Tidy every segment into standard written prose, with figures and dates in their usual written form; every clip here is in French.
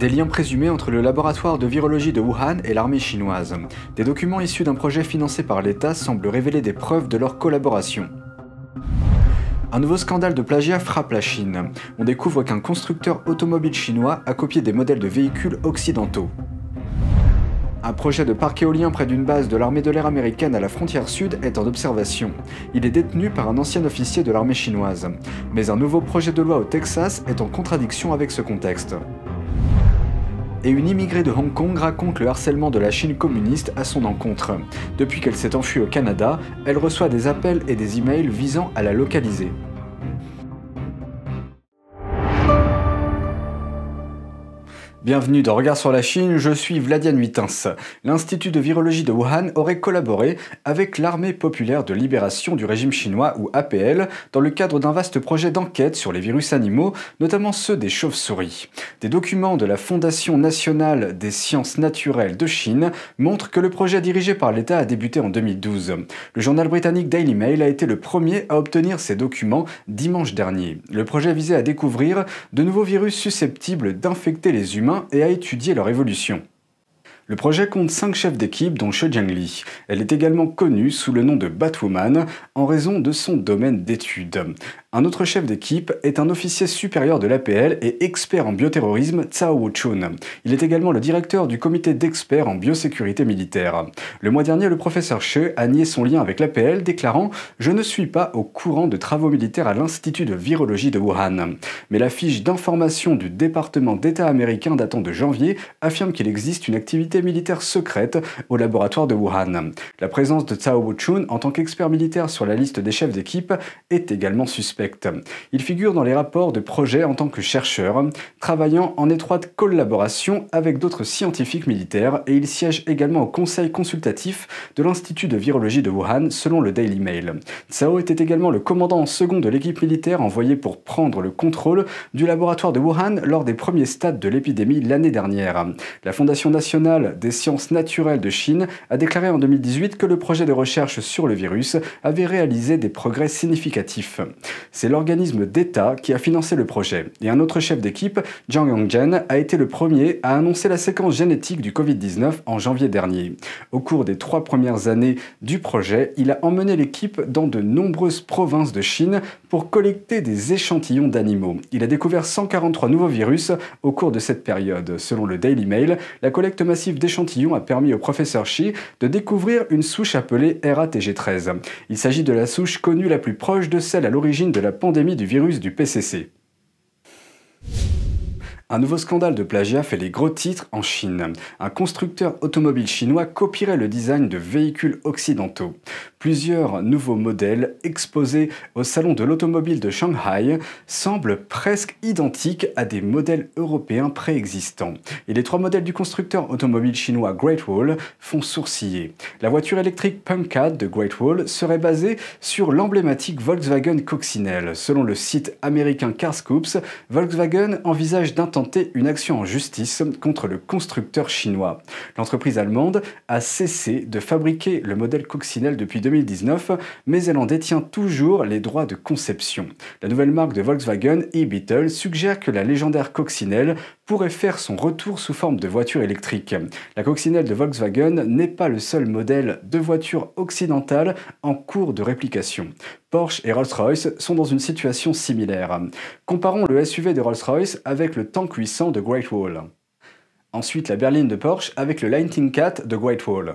Des liens présumés entre le laboratoire de virologie de Wuhan et l'armée chinoise. Des documents issus d'un projet financé par l'État semblent révéler des preuves de leur collaboration. Un nouveau scandale de plagiat frappe la Chine. On découvre qu'un constructeur automobile chinois a copié des modèles de véhicules occidentaux. Un projet de parc éolien près d'une base de l'armée de l'air américaine à la frontière sud est en observation. Il est détenu par un ancien officier de l'armée chinoise. Mais un nouveau projet de loi au Texas est en contradiction avec ce contexte. Et une immigrée de Hong Kong raconte le harcèlement de la Chine communiste à son encontre. Depuis qu'elle s'est enfuie au Canada, elle reçoit des appels et des emails visant à la localiser. Bienvenue dans Regard sur la Chine, je suis Vladian Huitens. L'Institut de virologie de Wuhan aurait collaboré avec l'Armée populaire de libération du régime chinois ou APL dans le cadre d'un vaste projet d'enquête sur les virus animaux, notamment ceux des chauves-souris. Des documents de la Fondation nationale des sciences naturelles de Chine montrent que le projet dirigé par l'État a débuté en 2012. Le journal britannique Daily Mail a été le premier à obtenir ces documents dimanche dernier. Le projet visait à découvrir de nouveaux virus susceptibles d'infecter les humains et à étudier leur évolution. Le projet compte 5 chefs d'équipe dont She Jiangli. Elle est également connue sous le nom de Batwoman en raison de son domaine d'étude. Un autre chef d'équipe est un officier supérieur de l'APL et expert en bioterrorisme, Zhao Wuchun. Il est également le directeur du comité d'experts en biosécurité militaire. Le mois dernier, le professeur She a nié son lien avec l'APL, déclarant « Je ne suis pas au courant de travaux militaires à l'Institut de virologie de Wuhan ». Mais la fiche d'information du département d'État américain datant de janvier affirme qu'il existe une activité militaire secrète au laboratoire de Wuhan. La présence de Zhao Wuchun en tant qu'expert militaire sur la liste des chefs d'équipe est également suspecte. Il figure dans les rapports de projet en tant que chercheur, travaillant en étroite collaboration avec d'autres scientifiques militaires et il siège également au conseil consultatif de l'Institut de virologie de Wuhan selon le Daily Mail. Zhao était également le commandant en second de l'équipe militaire envoyée pour prendre le contrôle du laboratoire de Wuhan lors des premiers stades de l'épidémie l'année dernière. La Fondation nationale des sciences naturelles de Chine a déclaré en 2018 que le projet de recherche sur le virus avait réalisé des progrès significatifs. C'est l'organisme d'État qui a financé le projet. Et un autre chef d'équipe, Zhang Yongzhen, a été le premier à annoncer la séquence génétique du Covid-19 en janvier dernier. Au cours des 3 premières années du projet, il a emmené l'équipe dans de nombreuses provinces de Chine pour collecter des échantillons d'animaux. Il a découvert 143 nouveaux virus au cours de cette période. Selon le Daily Mail, la collecte massive d'échantillons a permis au professeur Shi de découvrir une souche appelée RATG13. Il s'agit de la souche connue la plus proche de celle à l'origine de la pandémie du virus du PCC. Un nouveau scandale de plagiat fait les gros titres en Chine. Un constructeur automobile chinois copierait le design de véhicules occidentaux. Plusieurs nouveaux modèles exposés au salon de l'automobile de Shanghai semblent presque identiques à des modèles européens préexistants. Et les 3 modèles du constructeur automobile chinois Great Wall font sourciller. La voiture électrique Pumpcat de Great Wall serait basée sur l'emblématique Volkswagen coccinelle. Selon le site américain CarScoops, Volkswagen envisage d'intenter une action en justice contre le constructeur chinois. L'entreprise allemande a cessé de fabriquer le modèle coccinelle depuis 2019, mais elle en détient toujours les droits de conception. La nouvelle marque de Volkswagen, e-Beetle, suggère que la légendaire coccinelle pourrait faire son retour sous forme de voiture électrique. La coccinelle de Volkswagen n'est pas le seul modèle de voiture occidentale en cours de réplication. Porsche et Rolls-Royce sont dans une situation similaire. Comparons le SUV de Rolls-Royce avec le tank 800 de Great Wall. Ensuite, la berline de Porsche avec le Lightning Cat de Great Wall.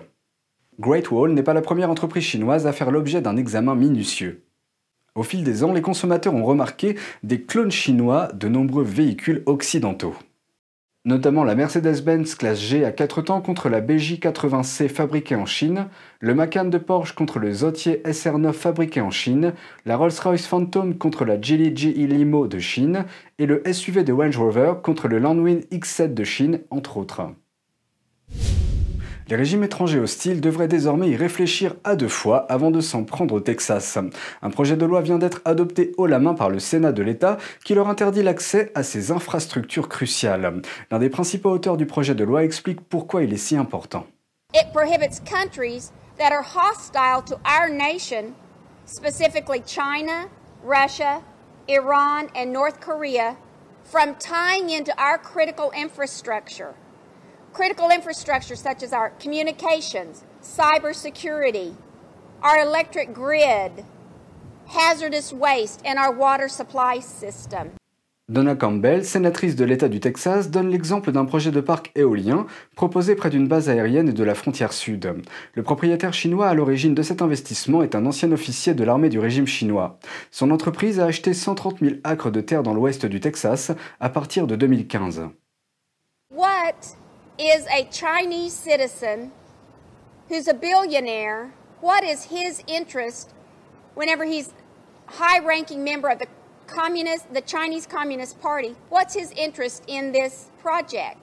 Great Wall n'est pas la première entreprise chinoise à faire l'objet d'un examen minutieux. Au fil des ans, les consommateurs ont remarqué des clones chinois de nombreux véhicules occidentaux. Notamment la Mercedes-Benz classe G à 4 temps contre la BJ80C fabriquée en Chine, le Macan de Porsche contre le Zotier SR9 fabriqué en Chine, la Rolls-Royce Phantom contre la Geely GE Limo de Chine et le SUV de Range Rover contre le Landwind X7 de Chine, entre autres. Les régimes étrangers hostiles devraient désormais y réfléchir à 2 fois avant de s'en prendre au Texas. Un projet de loi vient d'être adopté haut la main par le Sénat de l'État qui leur interdit l'accès à ces infrastructures cruciales. L'un des principaux auteurs du projet de loi explique pourquoi il est si important. It prohibits countries that are hostile to our nation, specifically China, Russia, Iran, and North Korea, from tying into our critical infrastructure such as our communications, cybersecurity, our electric grid, hazardous waste, and our water supply system. Donna Campbell, sénatrice de l'État du Texas, donne l'exemple d'un projet de parc éolien proposé près d'une base aérienne et de la frontière sud. Le propriétaire chinois à l'origine de cet investissement est un ancien officier de l'armée du régime chinois. Son entreprise a acheté 130 000 acres de terre dans l'ouest du Texas à partir de 2015. What is a Chinese citizen who's a billionaire? What is his interest whenever he's high-ranking member of the Chinese Communist Party? What's his interest in this project?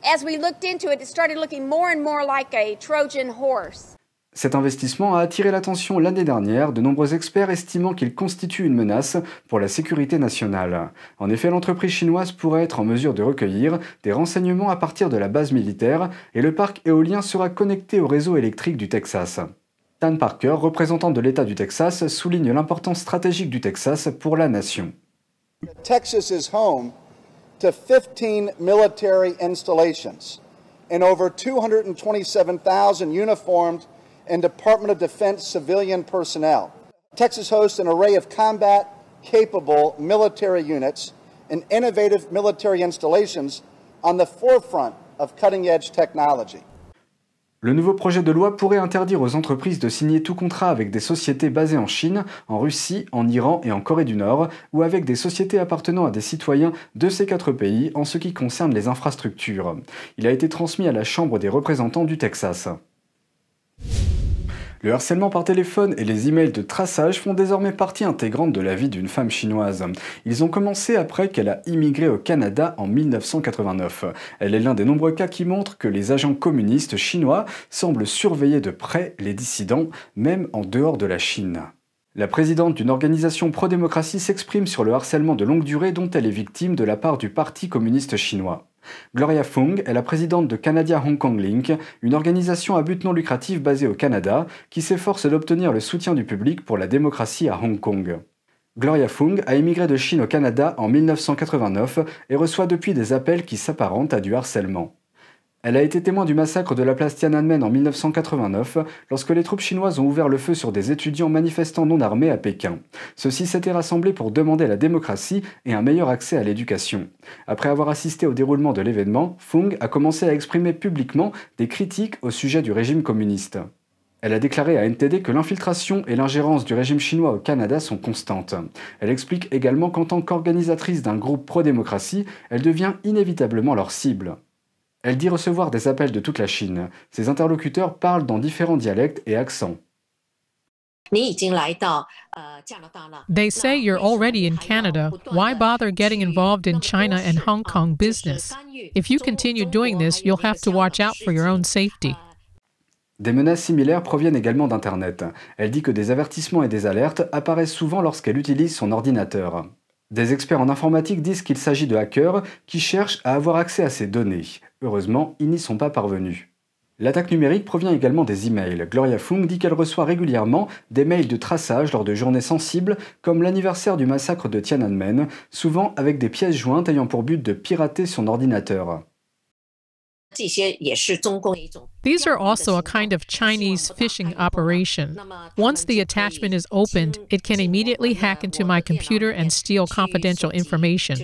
As we looked into it, it started looking more and more like a Trojan horse. Cet investissement a attiré l'attention l'année dernière, de nombreux experts estimant qu'il constitue une menace pour la sécurité nationale. En effet, l'entreprise chinoise pourrait être en mesure de recueillir des renseignements à partir de la base militaire et le parc éolien sera connecté au réseau électrique du Texas. Dan Parker, représentant de l'État du Texas, souligne l'importance stratégique du Texas pour la nation. Texas is home to 15 military installations and over 227,000 uniformed and Department of Defense civilian personnel. Texas hosts an array of combat-capable military units and innovative military installations on the forefront of cutting-edge technology. Le nouveau projet de loi pourrait interdire aux entreprises de signer tout contrat avec des sociétés basées en Chine, en Russie, en Iran et en Corée du Nord, ou avec des sociétés appartenant à des citoyens de ces 4 pays en ce qui concerne les infrastructures. Il a été transmis à la Chambre des représentants du Texas. Le harcèlement par téléphone et les emails de traçage font désormais partie intégrante de la vie d'une femme chinoise. Ils ont commencé après qu'elle a immigré au Canada en 1989. Elle est l'un des nombreux cas qui montrent que les agents communistes chinois semblent surveiller de près les dissidents, même en dehors de la Chine. La présidente d'une organisation pro-démocratie s'exprime sur le harcèlement de longue durée dont elle est victime de la part du Parti communiste chinois. Gloria Fung est la présidente de Canada Hong Kong Link, une organisation à but non lucratif basée au Canada qui s'efforce d'obtenir le soutien du public pour la démocratie à Hong Kong. Gloria Fung a émigré de Chine au Canada en 1989 et reçoit depuis des appels qui s'apparentent à du harcèlement. Elle a été témoin du massacre de la place Tiananmen en 1989, lorsque les troupes chinoises ont ouvert le feu sur des étudiants manifestants non armés à Pékin. Ceux-ci s'étaient rassemblés pour demander la démocratie et un meilleur accès à l'éducation. Après avoir assisté au déroulement de l'événement, Fung a commencé à exprimer publiquement des critiques au sujet du régime communiste. Elle a déclaré à NTD que l'infiltration et l'ingérence du régime chinois au Canada sont constantes. Elle explique également qu'en tant qu'organisatrice d'un groupe pro-démocratie, elle devient inévitablement leur cible. Elle dit recevoir des appels de toute la Chine. Ses interlocuteurs parlent dans différents dialectes et accents. They say you're already in Canada. Why bother getting involved in China and Hong Kong business? If you continue doing this, you'll have to watch out for your own safety. Des menaces similaires proviennent également d'Internet. Elle dit que des avertissements et des alertes apparaissent souvent lorsqu'elle utilise son ordinateur. Des experts en informatique disent qu'il s'agit de hackers qui cherchent à avoir accès à ces données. Heureusement, ils n'y sont pas parvenus. L'attaque numérique provient également des emails. Gloria Fung dit qu'elle reçoit régulièrement des mails de traçage lors de journées sensibles, comme l'anniversaire du massacre de Tiananmen, souvent avec des pièces jointes ayant pour but de pirater son ordinateur. These are also a kind of Chinese phishing operation. Once the attachment is opened, it can immediately hack into my computer and steal confidential information.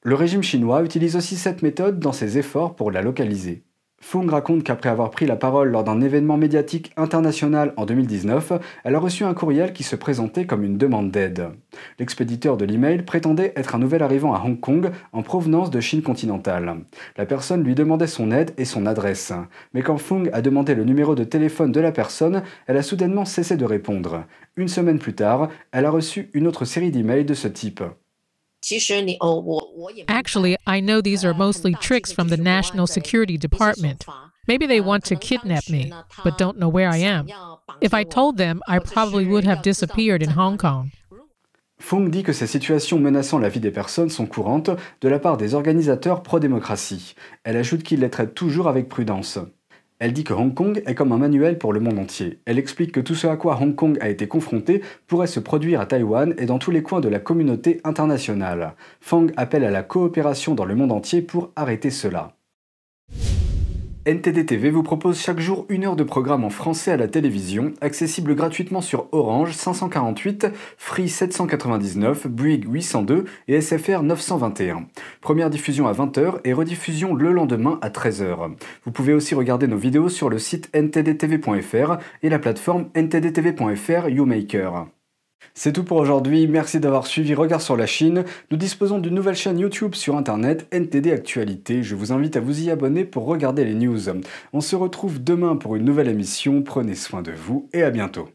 Le régime chinois utilise aussi cette méthode dans ses efforts pour la localiser. Fung raconte qu'après avoir pris la parole lors d'un événement médiatique international en 2019, elle a reçu un courriel qui se présentait comme une demande d'aide. L'expéditeur de l'email prétendait être un nouvel arrivant à Hong Kong en provenance de Chine continentale. La personne lui demandait son aide et son adresse. Mais quand Fung a demandé le numéro de téléphone de la personne, elle a soudainement cessé de répondre. Une semaine plus tard, elle a reçu une autre série d'emails de ce type. Actually, I know these are mostly tricks from the National Security Department. Maybe they want to kidnap me, but don't know where I am. If I told them, I probably would have disappeared in Hong Kong. Fung dit que ces situations menaçant la vie des personnes sont courantes de la part des organisateurs pro-démocratie. Elle ajoute qu'ils les traitent toujours avec prudence. Elle dit que Hong Kong est comme un manuel pour le monde entier. Elle explique que tout ce à quoi Hong Kong a été confronté pourrait se produire à Taïwan et dans tous les coins de la communauté internationale. Fang appelle à la coopération dans le monde entier pour arrêter cela. NTD TV vous propose chaque jour 1 heure de programme en français à la télévision, accessible gratuitement sur Orange 548, Free 799, Bouygues 802 et SFR 921. Première diffusion à 20h et rediffusion le lendemain à 13h. Vous pouvez aussi regarder nos vidéos sur le site ntdtv.fr et la plateforme ntdtv.fr YouMaker. C'est tout pour aujourd'hui, merci d'avoir suivi Regard sur la Chine. Nous disposons d'une nouvelle chaîne YouTube sur internet, NTD Actualité. Je vous invite à vous y abonner pour regarder les news. On se retrouve demain pour une nouvelle émission, prenez soin de vous et à bientôt.